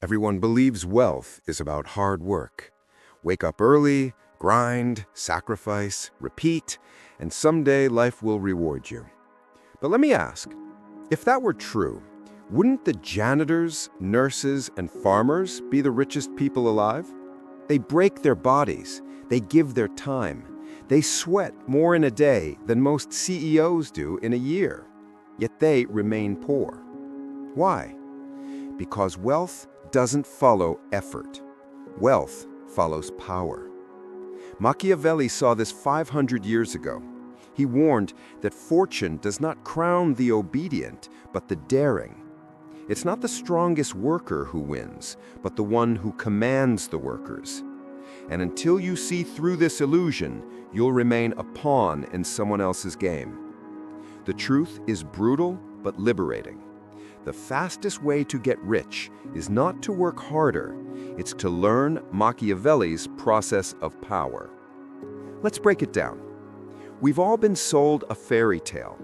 Everyone believes wealth is about hard work. Wake up early, grind, sacrifice, repeat, and someday life will reward you. But let me ask, if that were true, wouldn't the janitors, nurses, and farmers be the richest people alive? They break their bodies, they give their time, they sweat more in a day than most CEOs do in a year, yet they remain poor. Why? Because wealth doesn't follow effort. Wealth follows power. Machiavelli saw this 500 years ago. He warned that fortune does not crown the obedient, but the daring. It's not the strongest worker who wins, but the one who commands the workers. And until you see through this illusion, you'll remain a pawn in someone else's game. The truth is brutal but liberating. The fastest way to get rich is not to work harder, it's to learn Machiavelli's process of power. Let's break it down. We've all been sold a fairy tale.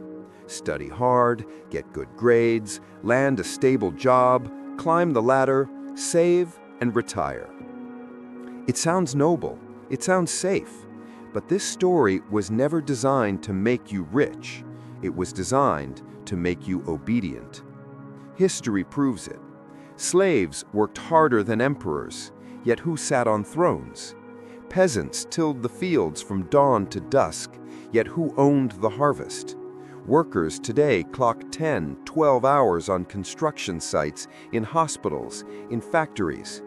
Study hard, get good grades, land a stable job, climb the ladder, save, and retire. It sounds noble, it sounds safe, but this story was never designed to make you rich. It was designed to make you obedient. History proves it. Slaves worked harder than emperors, yet who sat on thrones? Peasants tilled the fields from dawn to dusk, yet who owned the harvest? Workers today clock 10, 12 hours on construction sites, in hospitals, in factories.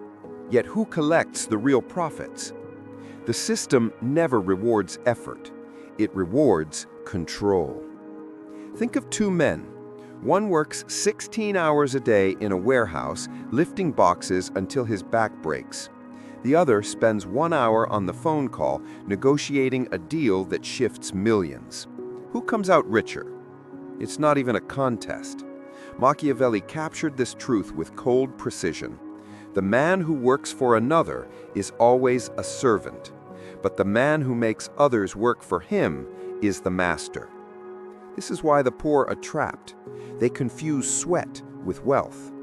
Yet who collects the real profits? The system never rewards effort. It rewards control. Think of two men. One works 16 hours a day in a warehouse, lifting boxes until his back breaks. The other spends 1 hour on the phone call, negotiating a deal that shifts millions. Who comes out richer? It's not even a contest. Machiavelli captured this truth with cold precision. The man who works for another is always a servant, but the man who makes others work for him is the master. This is why the poor are trapped. They confuse sweat with wealth.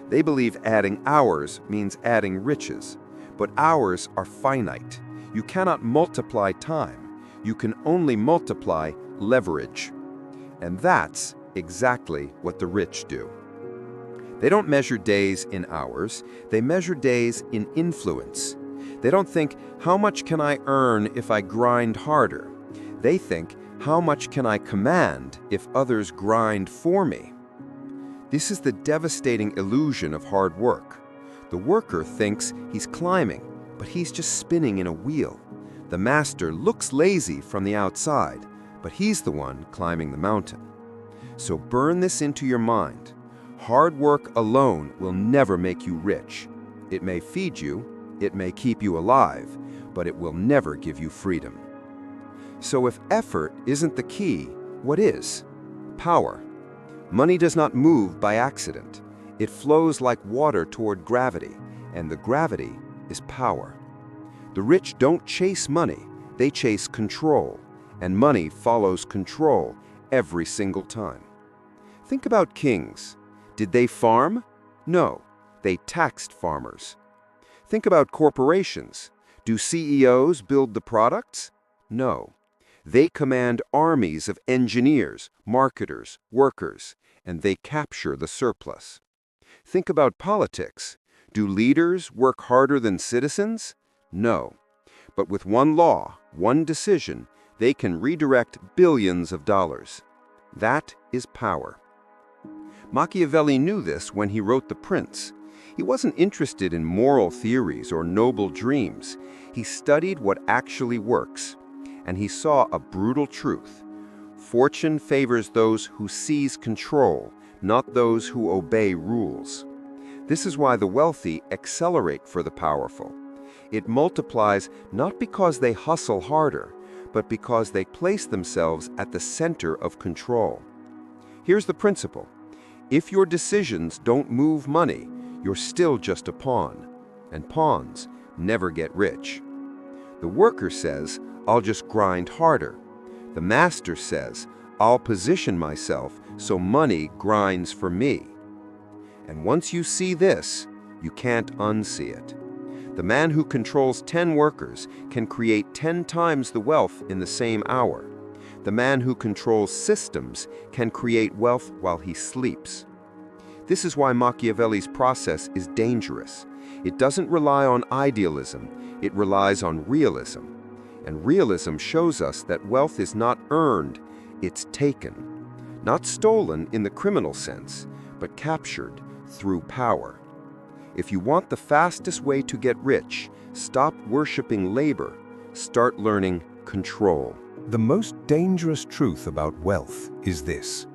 They believe adding hours means adding riches, but hours are finite. You cannot multiply time. You can only multiply leverage. And that's exactly what the rich do. They don't measure days in hours. They measure days in influence. They don't think, how much can I earn if I grind harder? They think, how much can I command if others grind for me? This is the devastating illusion of hard work. The worker thinks he's climbing, but he's just spinning in a wheel. The master looks lazy from the outside, but he's the one climbing the mountain. So burn this into your mind. Hard work alone will never make you rich. It may feed you, it may keep you alive, but it will never give you freedom. So if effort isn't the key, what is? Power. Money does not move by accident. It flows like water toward gravity, and the gravity is power. The rich don't chase money, they chase control, and money follows control every single time. Think about kings. Did they farm? No, they taxed farmers. Think about corporations. Do CEOs build the products? No. They command armies of engineers, marketers, workers, and they capture the surplus. Think about politics. Do leaders work harder than citizens? No. But with one law, one decision, they can redirect billions of dollars. That is power. Machiavelli knew this when he wrote The Prince. He wasn't interested in moral theories or noble dreams. He studied what actually works. And he saw a brutal truth. Fortune favors those who seize control, not those who obey rules. This is why the wealthy accelerate for the powerful. It multiplies not because they hustle harder, but because they place themselves at the center of control. Here's the principle. If your decisions don't move money, you're still just a pawn, and pawns never get rich. The worker says, I'll just grind harder. The master says, I'll position myself so money grinds for me. And once you see this, You can't unsee it. The man who controls 10 workers can create 10 times the wealth in the same hour. The man who controls systems can create wealth while he sleeps. This is why Machiavelli's process is dangerous. It doesn't rely on idealism, it relies on realism. And realism shows us that wealth is not earned, it's taken. Not stolen in the criminal sense, but captured through power. If you want the fastest way to get rich, stop worshiping labor, start learning control. The most dangerous truth about wealth is this: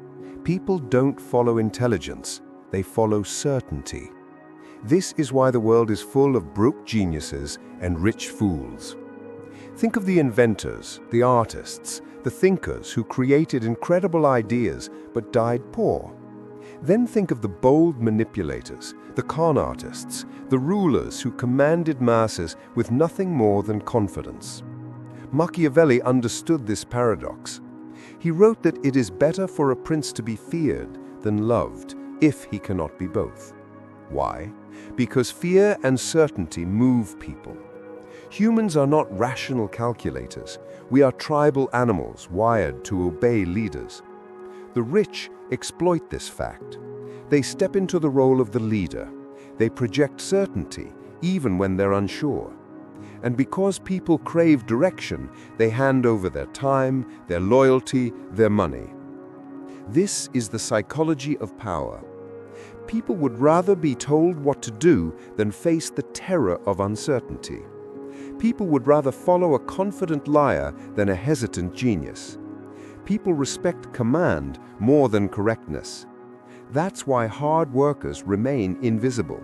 people don't follow intelligence, they follow certainty. This is why the world is full of broke geniuses and rich fools. Think of the inventors, the artists, the thinkers who created incredible ideas but died poor. Then think of the bold manipulators, the con artists, the rulers who commanded masses with nothing more than confidence. Machiavelli understood this paradox. He wrote that it is better for a prince to be feared than loved, if he cannot be both. Why? Because fear and certainty move people. Humans are not rational calculators. We are tribal animals wired to obey leaders. The rich exploit this fact. They step into the role of the leader. They project certainty, even when they're unsure. And because people crave direction, they hand over their time, their loyalty, their money. This is the psychology of power. People would rather be told what to do than face the terror of uncertainty. People would rather follow a confident liar than a hesitant genius. People respect command more than correctness. That's why hard workers remain invisible.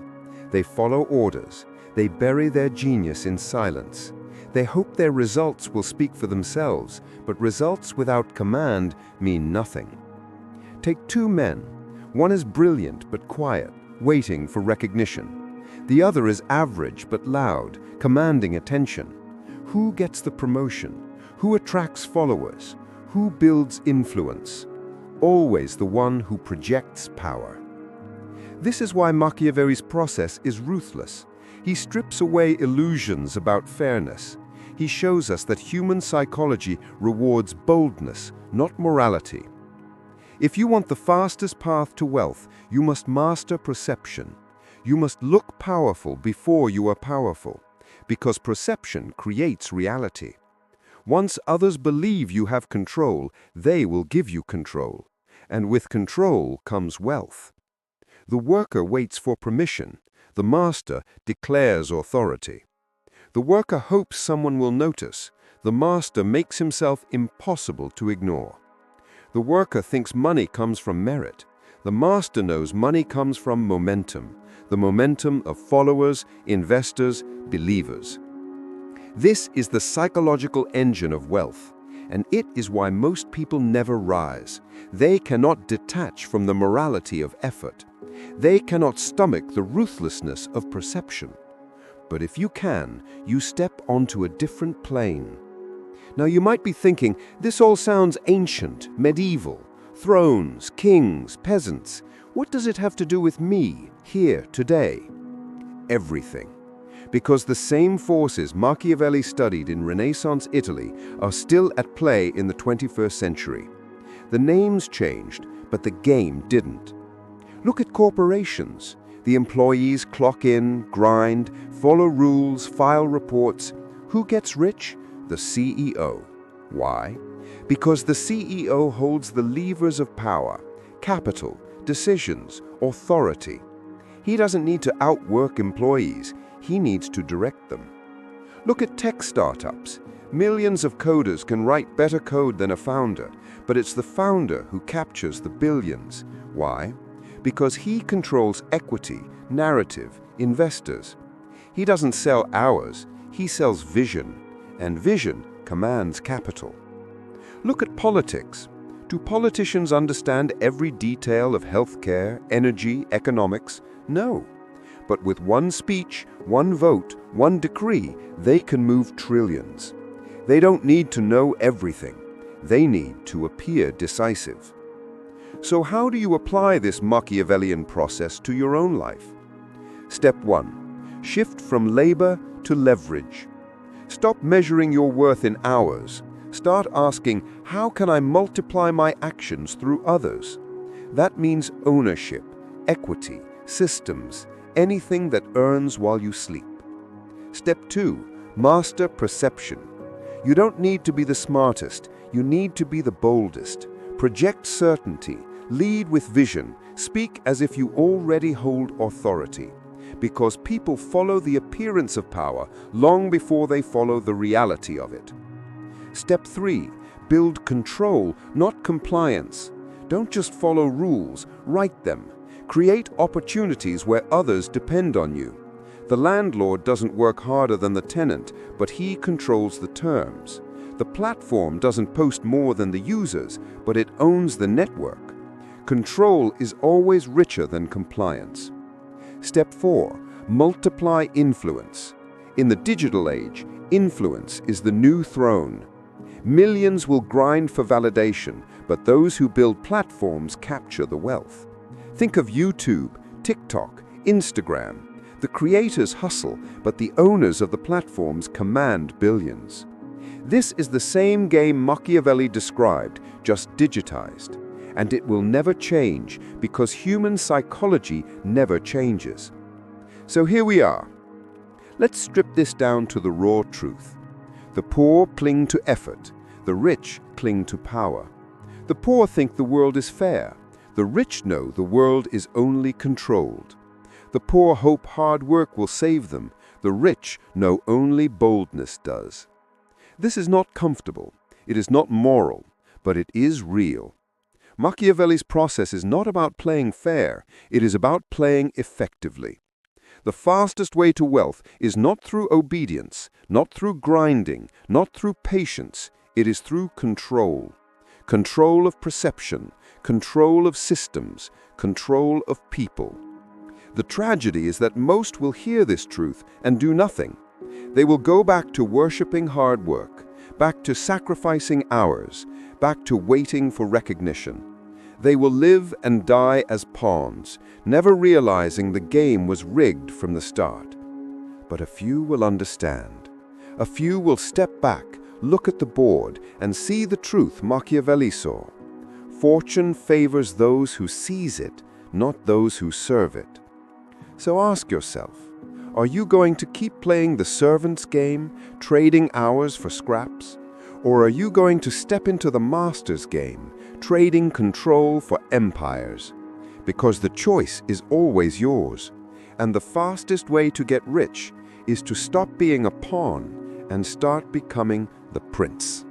They follow orders. They bury their genius in silence. They hope their results will speak for themselves, but results without command mean nothing. Take two men. One is brilliant but quiet, waiting for recognition. The other is average but loud, commanding attention. Who gets the promotion? Who attracts followers? Who builds influence? Always the one who projects power. This is why Machiavelli's process is ruthless. He strips away illusions about fairness. He shows us that human psychology rewards boldness, not morality. If you want the fastest path to wealth, you must master perception. You must look powerful before you are powerful, because perception creates reality. Once others believe you have control, they will give you control. And with control comes wealth. The worker waits for permission. The master declares authority. The worker hopes someone will notice. The master makes himself impossible to ignore. The worker thinks money comes from merit. The master knows money comes from momentum, the momentum of followers, investors, believers. This is the psychological engine of wealth, and it is why most people never rise. They cannot detach from the morality of effort. They cannot stomach the ruthlessness of perception. But if you can, you step onto a different plane. Now you might be thinking, this all sounds ancient, medieval, thrones, kings, peasants. What does it have to do with me, here, today? Everything. Because the same forces Machiavelli studied in Renaissance Italy are still at play in the 21st century. The names changed, but the game didn't. Look at corporations. The employees clock in, grind, follow rules, file reports. Who gets rich? The CEO. Why? Because the CEO holds the levers of power, capital, decisions, authority. He doesn't need to outwork employees. He needs to direct them. Look at tech startups. Millions of coders can write better code than a founder, but it's the founder who captures the billions. Why? Because he controls equity, narrative, investors. He doesn't sell hours, he sells vision, and vision commands capital. Look at politics. Do politicians understand every detail of healthcare, energy, economics? No. But with one speech, one vote, one decree, they can move trillions. They don't need to know everything. They need to appear decisive. So how do you apply this Machiavellian process to your own life? Step 1. Shift from labor to leverage. Stop measuring your worth in hours. Start asking, how can I multiply my actions through others? That means ownership, equity, systems, anything that earns while you sleep. Step 2. Master perception. You don't need to be the smartest, you need to be the boldest. Project certainty, lead with vision, speak as if you already hold authority. Because people follow the appearance of power long before they follow the reality of it. Step 3. Build control, not compliance. Don't just follow rules, write them. Create opportunities where others depend on you. The landlord doesn't work harder than the tenant, but he controls the terms. The platform doesn't post more than the users, but it owns the network. Control is always richer than compliance. Step 4. Multiply influence. In the digital age, influence is the new throne. Millions will grind for validation, but those who build platforms capture the wealth. Think of YouTube, TikTok, Instagram. The creators hustle, but the owners of the platforms command billions. This is the same game Machiavelli described, just digitized. And it will never change because human psychology never changes. So here we are. Let's strip this down to the raw truth. The poor cling to effort. The rich cling to power. The poor think the world is fair. The rich know the world is only controlled. The poor hope hard work will save them. The rich know only boldness does. This is not comfortable. It is not moral, but it is real. Machiavelli's process is not about playing fair. It is about playing effectively. The fastest way to wealth is not through obedience, not through grinding, not through patience. It is through control. Control of perception, control of systems, control of people. The tragedy is that most will hear this truth and do nothing. They will go back to worshiping hard work, back to sacrificing hours, back to waiting for recognition. They will live and die as pawns, never realizing the game was rigged from the start. But a few will understand. A few will step back, look at the board, and see the truth Machiavelli saw. Fortune favors those who seize it, not those who serve it. So ask yourself, are you going to keep playing the servant's game, trading hours for scraps? Or are you going to step into the master's game, trading control for empires? Because the choice is always yours. And the fastest way to get rich is to stop being a pawn and start becoming the prince.